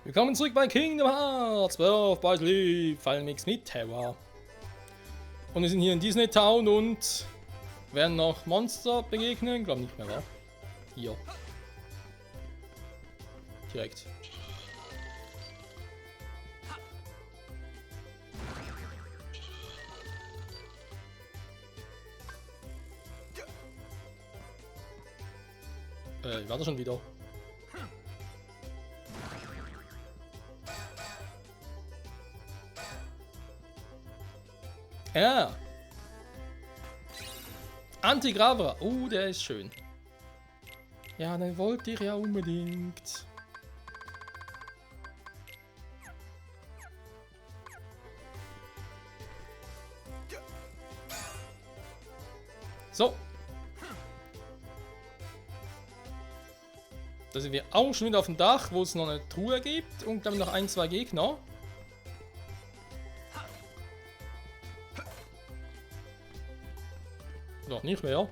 Willkommen zurück bei Kingdom Hearts Birth by Sleep, Fallmix mit Terra. Und wir sind hier in Disney Town und werden noch Monster begegnen. Glaub nicht mehr, wa? Hier. Direkt. War das schon wieder? Ja. Antigravera. Oh, der ist schön. Ja, den wollte ich ja unbedingt. So. Da sind wir auch schon wieder auf dem Dach, wo es noch eine Truhe gibt und dann noch ein, zwei Gegner. Noch nicht mehr.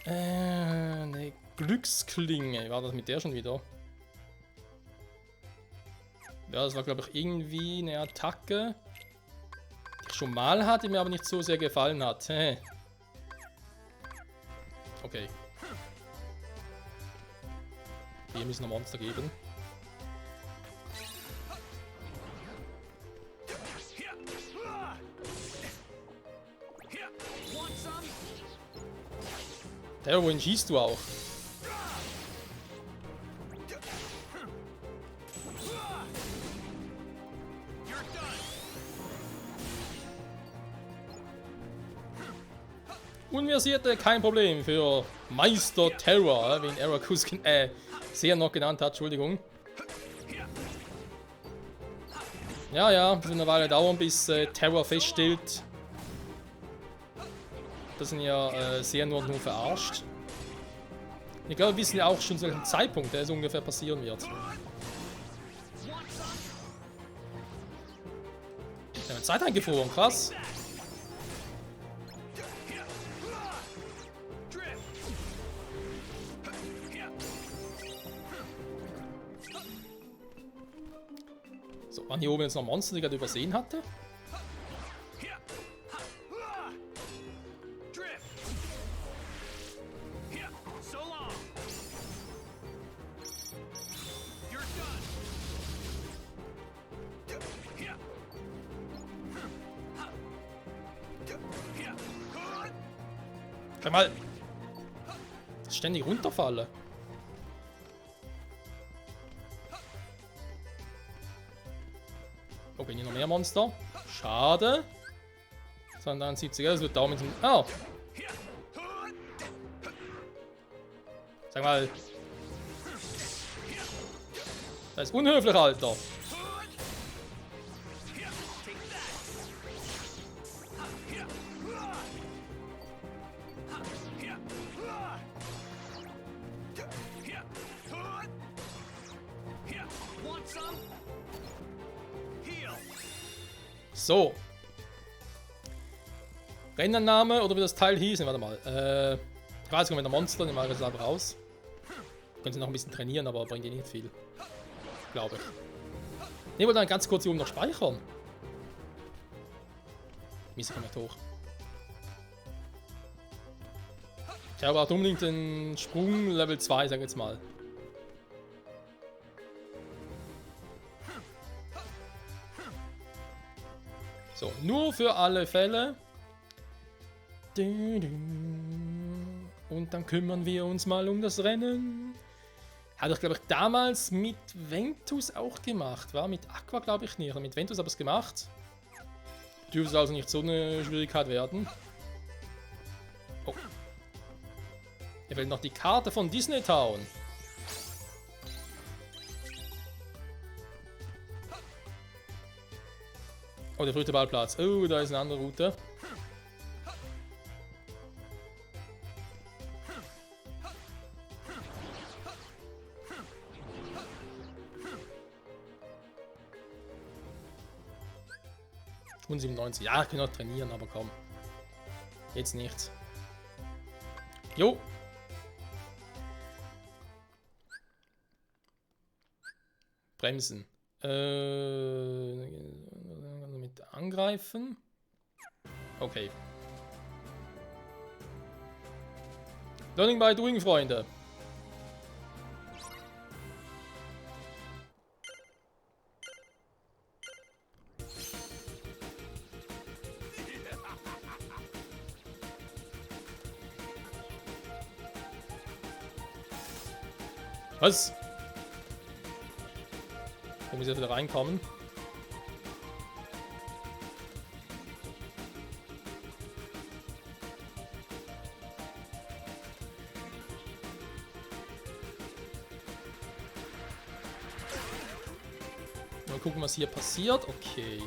Eine Glücksklinge. War das mit der schon wieder? Ja, das war glaube ich irgendwie eine Attacke, die ich schon mal hatte, die mir aber nicht so sehr gefallen hat. Okay. Hier müssen noch Monster geben. Der, wohin schießt du auch? Unversierte, kein Problem für Meister Terra, wie ihn Erakus sehr noch genannt hat, Entschuldigung. Ja, ja, das wird eine Weile dauern, bis Terra feststellt, dass ihn ja sehr nur verarscht. Ich glaube, wir wissen ja auch schon zu welchem Zeitpunkt es ungefähr passieren wird. Wir haben Zeit eingefroren, krass. So, waren hier oben jetzt noch Monster, die ich gerade übersehen hatte? Sag mal, dass ich ständig runterfalle. Oh, bin hier noch mehr Monster? Schade. 270, das wird daumen. Oh! Sag mal. Das ist unhöflich, Alter. So. Rennername oder wie das Teil hieß? Warte mal. Ich weiß gar nicht, mit der Monster, nehmen wir das einfach raus. Können sie noch ein bisschen trainieren, aber bringt ihnen nicht viel. Glaube ich. Ne, wollte dann ganz kurz hier oben noch speichern. Mist, ich komme nicht hoch. Ich habe auch unbedingt den Sprung Level 2, sag ich jetzt mal. So, nur für alle Fälle. Und dann kümmern wir uns mal um das Rennen. Hat ich, glaube ich, damals mit Ventus auch gemacht. War mit Aqua, glaube ich, nicht. Mit Ventus habe ich es gemacht. Dürfte also nicht so eine Schwierigkeit werden. Oh. Hier fehlt noch die Karte von Disney Town. Oh, der dritte Ballplatz. Oh, da ist eine andere Route. Und 97. Ja, ich kann noch trainieren, aber komm. Jetzt nichts. Jo. Bremsen. Mit angreifen. Okay. Learning by doing, Freunde. Was? Da muss ich wieder reinkommen. Mal gucken, was hier passiert. Okay.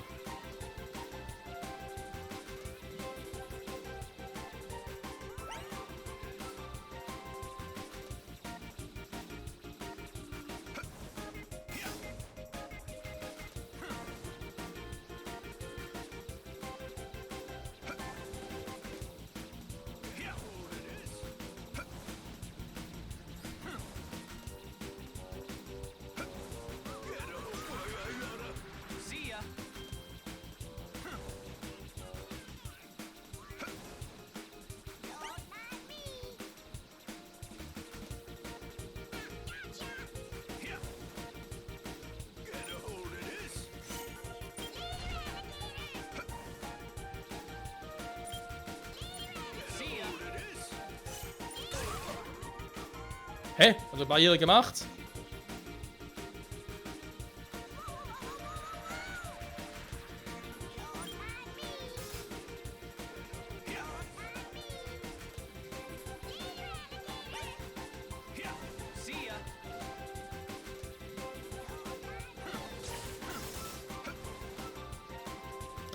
Hä? Also Barriere gemacht?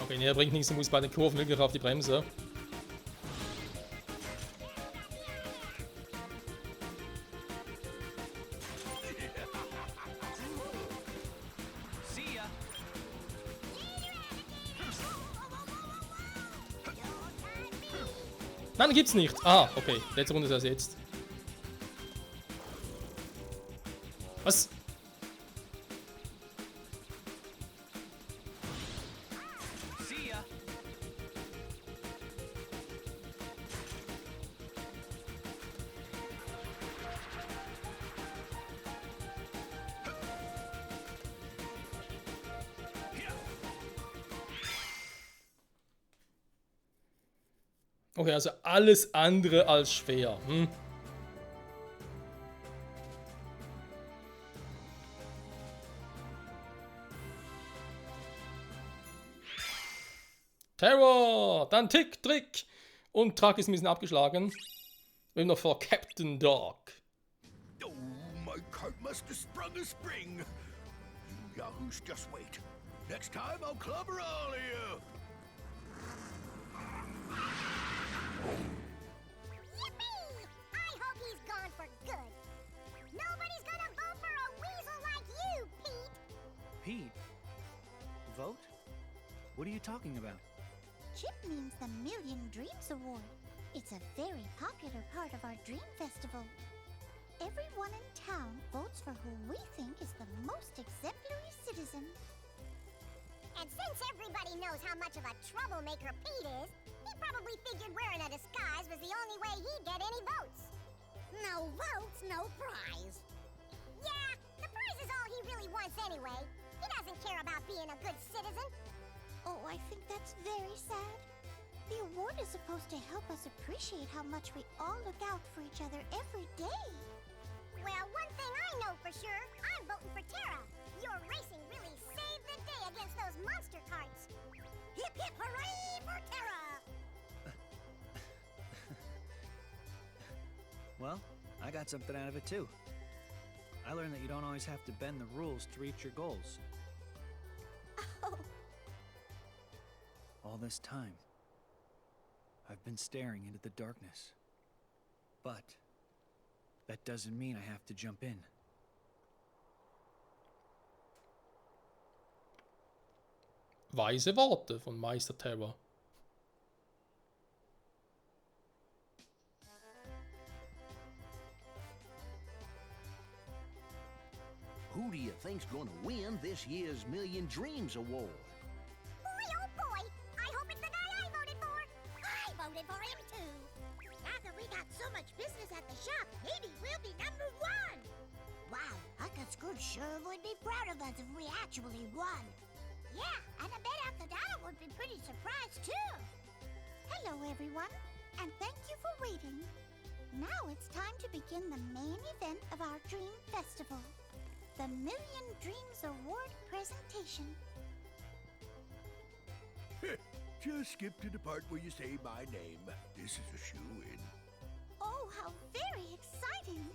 Okay, nee, er bringt nichts, er muss bei den Kurven wirklich auf die Bremse. Nein, gibt's nicht. Ah, okay. Letzte Runde ist ersetzt. Was? Okay, also alles andere als schwer. Terror! Dann Tick, Trick! Und Truck ist ein bisschen abgeschlagen. Wir haben noch vor Captain Dog. Oh, my cart must have sprung a spring. You yahoos, just wait. Next time I'll clobber all of you. Yippee! I hope he's gone for good. Nobody's gonna vote for a weasel like you, Pete! Pete? Vote? What are you talking about? Chip means the Million Dreams Award. It's a very popular part of our Dream Festival. Everyone in town votes for who we think is the most exemplary citizen. And since everybody knows how much of a troublemaker Pete is, he probably figured wearing a disguise was the only way he'd get any votes. No votes, no prize. Yeah, the prize is all he really wants anyway. He doesn't care about being a good citizen. Oh, I think that's very sad. The award is supposed to help us appreciate how much we all look out for each other every day. Well, one thing I know for sure, I'm voting for Terra. Your racing really saved the day against those monster carts. Hip hip hooray for Terra! Well, I got something out of it too. I learned that you don't always have to bend the rules to reach your goals. Oh, All this time, I've been staring into the darkness. But that doesn't mean I have to jump in. Weise Worte von Meister Terror. who do you think's gonna win this year's Million Dreams Award? Boy, oh boy! I hope it's the guy I voted for! I voted for him too! Now that we got so much business at the shop, maybe we'll be number one! Wow, Uncle Scrooge sure would be proud of us if we actually won. Yeah, and I bet Uncle Donald would be pretty surprised too. Hello everyone, and thank you for waiting. Now it's time to begin the main event of our Dream Festival, the Million Dreams Award presentation. Just skip to the part where you say my name. This is a shoo-in. Oh, how very exciting!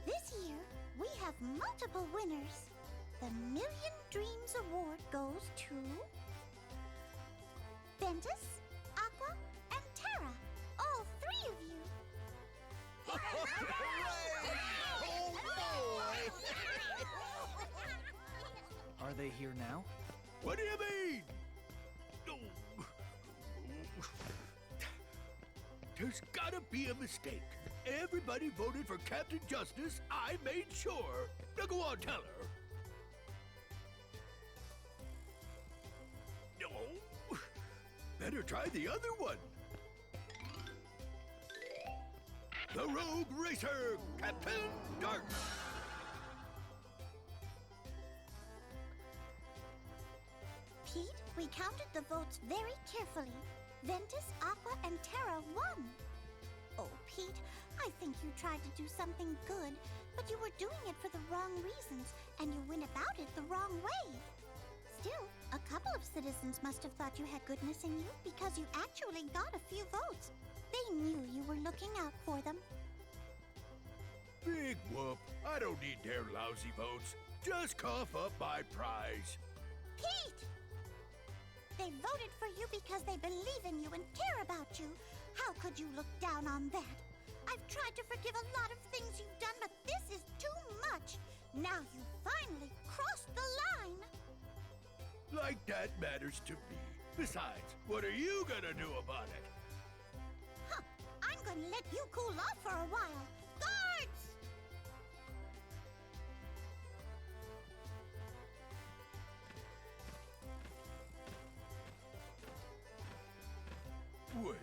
This year, we have multiple winners. The Million Dreams Award goes to Ventus, Aqua, and Terra. All three of you. Are they here now? What do you mean? There's gotta be a mistake. Everybody voted for Captain Justice. I made sure. Now go on, tell her. No. Better try the other one. The Rogue Racer, Captain Dark. Pete, we counted the votes very carefully. Ventus, Aqua, and Terra won. Oh, Pete, I think you tried to do something good, but you were doing it for the wrong reasons, and you went about it the wrong way. Still, a couple of citizens must have thought you had goodness in you because you actually got a few votes. They knew you were looking out for them. Big whoop. I don't need their lousy votes. Just cough up my prize. Pete! They voted for you because they believe in you and care about you. How could you look down on that? I've tried to forgive a lot of things you've done, but this is too much. Now you finally crossed the line. Like that matters to me. Besides, what are you gonna do about it? Huh, I'm gonna let you cool off for a while. Guards!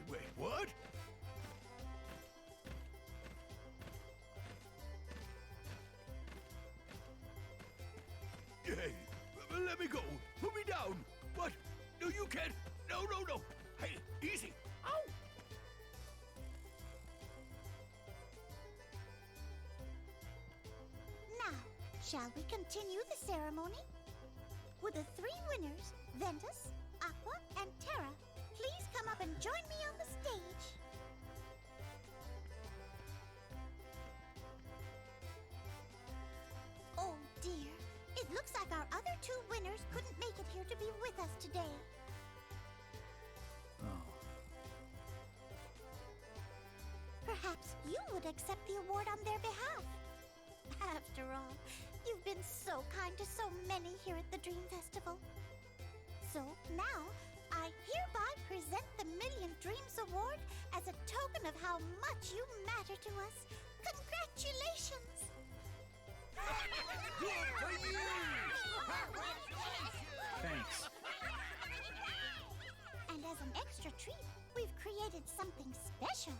Wait, what? Hey, let me go. Put me down. What? No, you can't. No. Hey, easy. Ow! Now, shall we continue the ceremony? Would the three winners, Ventus, Aqua, and Terra, please come up and join me on the stage? Oh dear, it looks like our other two winners couldn't make it here to be with us today. Oh. Perhaps you would accept the award on their behalf. After all, you've been so kind to so many here at the Dream Festival. So now, I hereby present the Million Dreams Award as a token of how much you matter to us. Congratulations! Good for you! Thanks. And as an extra treat, we've created something special.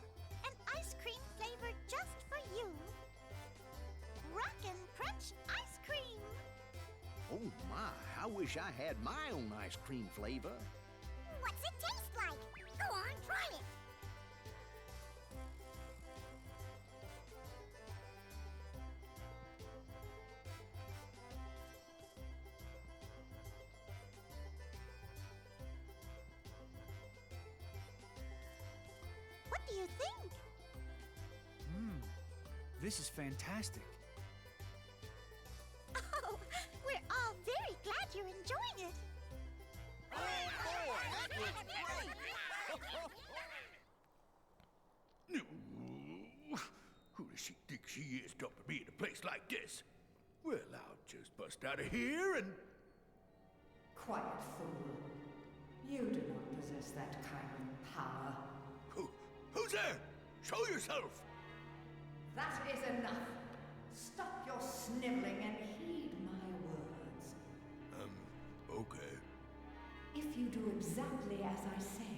An ice cream flavor just for you. Rockin' Crunch Ice Cream! Oh my, I wish I had my own ice cream flavor. What's it taste like? Go on, try it! What do you think? This is fantastic. Oh, we're all very glad you're enjoying it. Who does she think she is dumping me in a place like this? Well, I'll just bust out of here and... Quiet, fool. You do not possess that kind of power. Who's there? Show yourself! That is enough. Stop your sniveling and heed my if you do exactly as I say,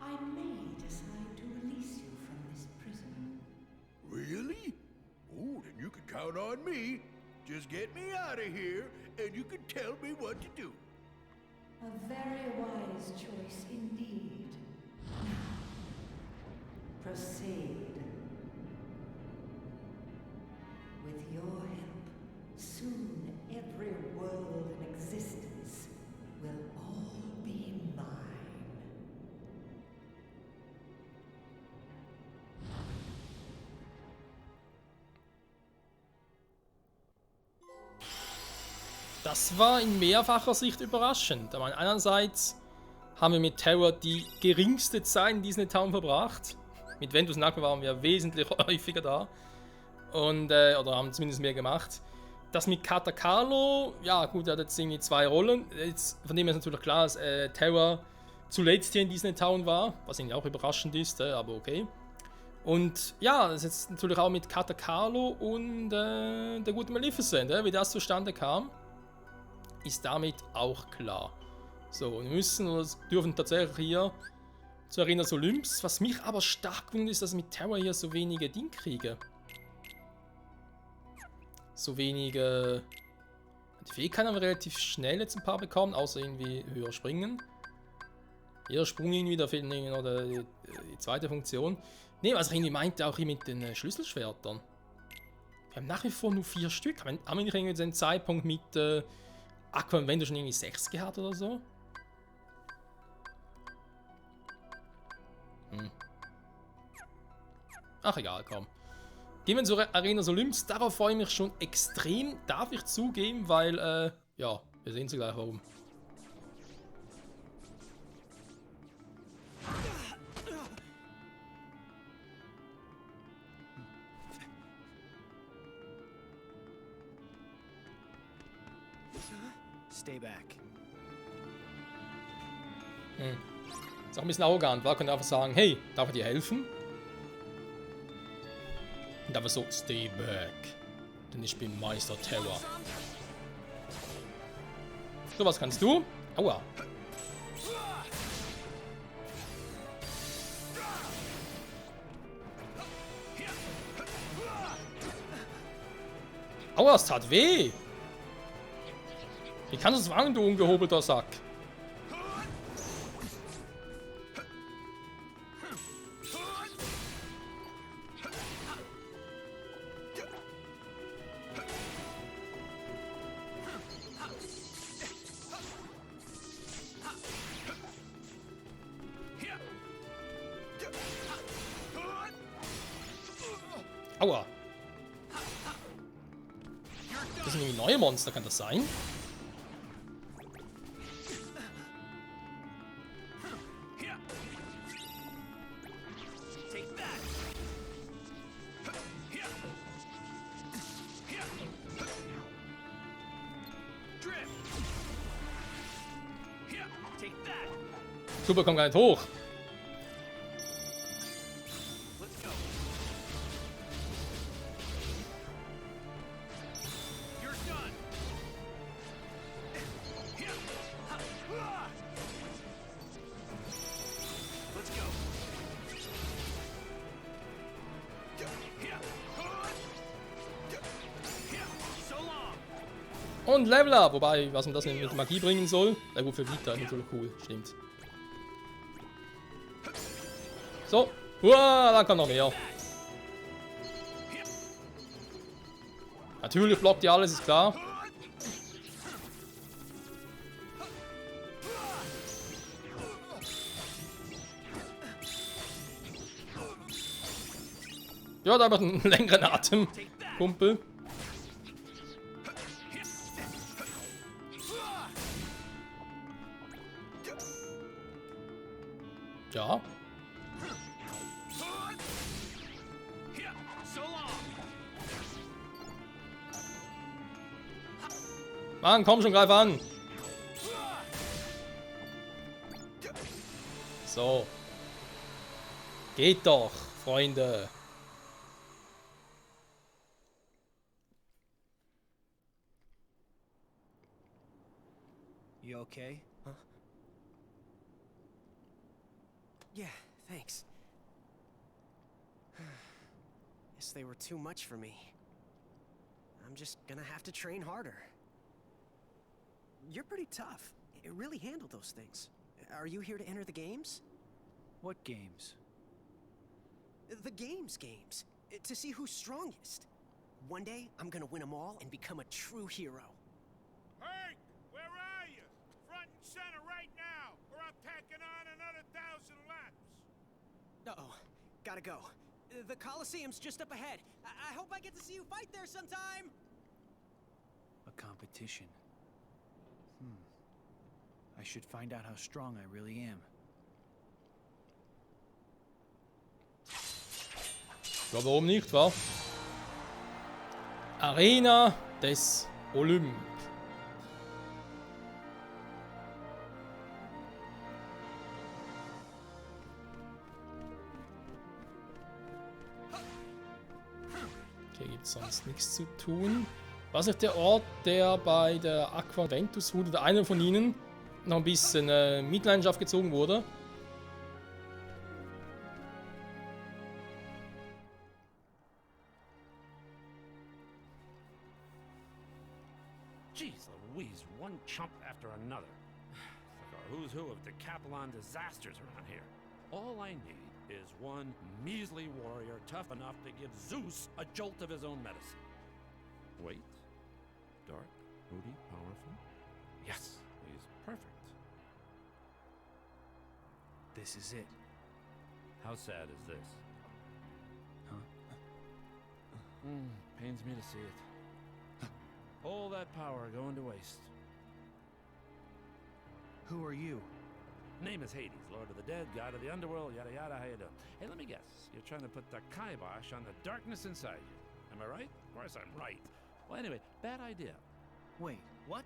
I may decide to release you from this prison. Really? Oh, then you can count on me. Just get me out of here, and you can tell me what to do. A very wise choice indeed. Now, proceed. With your help, soon every world in existence will all be mine. Das war in mehrfacher Sicht überraschend. Ich meine, einerseits haben wir mit Tower die geringste Zeit in Disney Town verbracht. Mit Ventus und Aqua waren wir wesentlich häufiger da. Und, oder haben zumindest mehr gemacht. Das mit Katacarlo, ja gut, er hat jetzt irgendwie 2 Rollen. Jetzt, von dem ist natürlich klar, dass Tower zuletzt hier in Disney Town war. Was irgendwie auch überraschend ist, aber okay. Und ja, das ist jetzt natürlich auch mit Katacarlo und der gute Maleficent, wie das zustande kam, ist damit auch klar. So, wir müssen oder dürfen tatsächlich hier zu Arenas Olymps. Was mich aber stark wundert, ist, dass ich mit Tower hier so wenige Dinge kriege. So wenige. Die Fähigkeiten haben wir relativ schnell jetzt ein paar bekommen, außer irgendwie höher springen. Jeder Sprung irgendwie, da fehlt irgendwie noch die zweite Funktion. Ne, was ich irgendwie meinte, auch hier mit den Schlüsselschwertern. Wir haben nach wie vor nur 4 Stück. Haben wir nicht irgendwie den Zeitpunkt mit Aqua und Ventus schon irgendwie 6 gehabt oder so? Ach egal, komm. Gehen wir zur Arenas Olymps. Darauf freue ich mich schon extrem, darf ich zugeben, weil, ja, wir sehen sie gleich warum. Stay back. Ist auch ein bisschen arrogant, war? Könnte einfach sagen, hey, darf ich dir helfen? Und aber so, stay back. Denn ich bin Meister Terror. So, was kannst du? Aua. Aua, es tat weh. Wie kannst du es wagen, du ungehobelter Sack? Aua. Das sind irgendwie neue Monster, kann das sein? Super, komm gar nicht hoch. Und Level Up, wobei, was man das mit Magie bringen soll. Na gut, für Vita ist natürlich cool, stimmt. So, uah, da kommt noch mehr. Natürlich blockt ihr alles, ist klar. Ja, da hat einen längeren Atem, Kumpel. Ja. Mann, komm schon, greif an. So. Geht doch, Freunde. You okay? Huh? Yeah, thanks. Guess they were too much for me. I'm just gonna have to train harder. You're pretty tough. You really handled those things. Are you here to enter the games? What games? The games. To see who's strongest. One day, I'm gonna win them all and become a true hero. Hank, where are you? Front and center right now, or I'm packing on another 1,000 laps. Uh-oh. Gotta go. The Coliseum's just up ahead. I hope I get to see you fight there sometime! A competition. I should find out how strong I really am. Ja, warum nicht, wa? Arena des Olymp. Hier gibt es sonst nichts zu tun. Was ist der Ort, der bei der Aqua Ventus Route, der einer von ihnen, noch ein bisschen Mitleidenschaft gezogen wurde? Jeez Louise, one chump after another. It's like a who's who of Decathlon disasters around here. All I need is one measly warrior tough enough to give Zeus a jolt of his own medicine. Wait. Dark, moody, powerful. Yes, he's perfect. This is it. How sad is this? Huh? Pains me to see it. All that power going to waste. Who are you? Name is Hades, Lord of the Dead, God of the Underworld, yada yada, how you doing? Hey, let me guess. You're trying to put the kibosh on the darkness inside you. Am I right? Of course I'm right. Well, anyway, bad idea. Wait, what?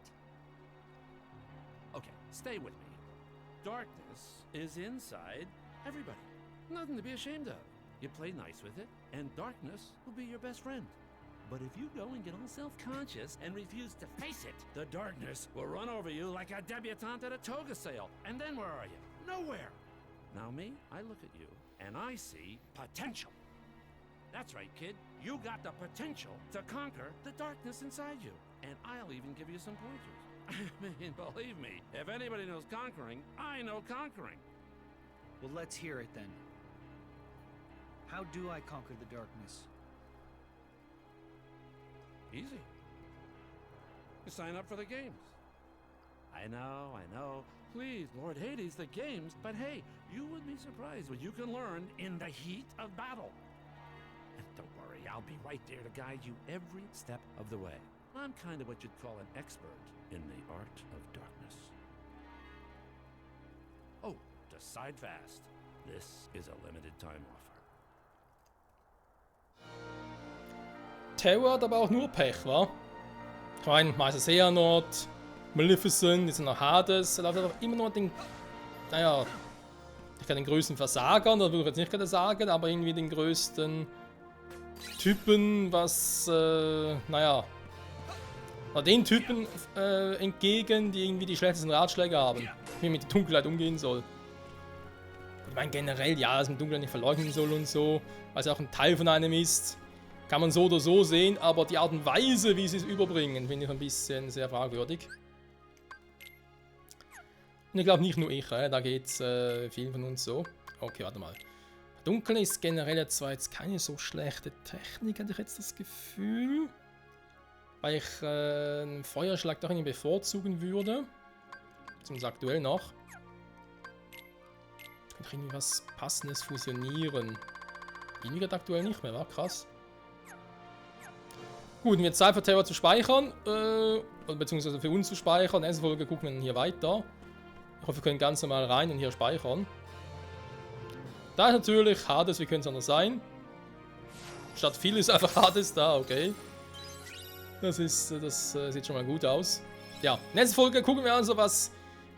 Okay, stay with me. Darkness is inside everybody. Nothing to be ashamed of. You play nice with it, and darkness will be your best friend. But if you go and get all self-conscious and refuse to face it, the darkness will run over you like a debutante at a toga sale. And then where are you? Nowhere. Now me, I look at you, and I see potential. That's right, kid. You got the potential to conquer the darkness inside you. And I'll even give you some pointers. I mean, believe me, if anybody knows conquering, I know conquering. Well, let's hear it then. How do I conquer the darkness? Easy. You sign up for the games. I know. Please, Lord Hades, the games. But hey, you would be surprised what you can learn in the heat of battle. And don't worry, I'll be right there to guide you every step of the way. I'm kind of what you'd call an expert in the art of darkness. Oh, decide fast. This is a limited time offer. Terror hat aber auch nur Pech, wa? Ich meine, Meister Xehanort, Maleficent, jetzt noch Hades, er läuft einfach immer nur den, naja, ich kann den größten Versagern, das würde ich jetzt nicht gerade sagen, aber irgendwie den größten Typen, was, naja, den Typen entgegen, die irgendwie die schlechtesten Ratschläge haben, wie man mit der Dunkelheit umgehen soll. Ich meine generell, ja, dass man Dunkelheit nicht verleugnen soll und so, weil es auch ein Teil von einem ist. Kann man so oder so sehen, aber die Art und Weise, wie sie es überbringen, finde ich ein bisschen sehr fragwürdig. Und ich glaube nicht nur ich, da geht es vielen von uns so. Okay, warte mal. Dunkel ist generell zwar jetzt keine so schlechte Technik, hatte ich jetzt das Gefühl. Weil ich einen Feuerschlag doch irgendwie bevorzugen würde. Zumindest aktuell noch. Kann ich irgendwie was Passendes fusionieren. Irgendwie geht aktuell nicht mehr, war krass. Gut, und jetzt Zeit für Terror zu speichern, beziehungsweise für uns zu speichern. Nächste Folge gucken wir dann hier weiter. Ich hoffe, wir können ganz normal rein und hier speichern. Da ist natürlich Hades, wie könnte es anders sein? Statt viel ist einfach Hades da, okay. Das sieht schon mal gut aus. Ja, nächste Folge gucken wir also, was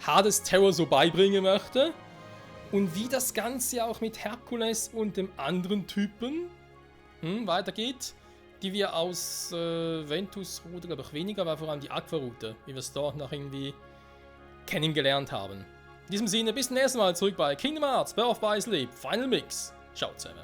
Hades Terror so beibringen möchte. Und wie das Ganze auch mit Herkules und dem anderen Typen weitergeht. Die wir aus Ventus-Route, glaube ich, weniger, aber vor allem die Aqua-Route, wie wir es dort noch irgendwie kennengelernt haben. In diesem Sinne, bis zum nächsten Mal zurück bei Kingdom Hearts Birth by Sleep Final Mix. Ciao zusammen.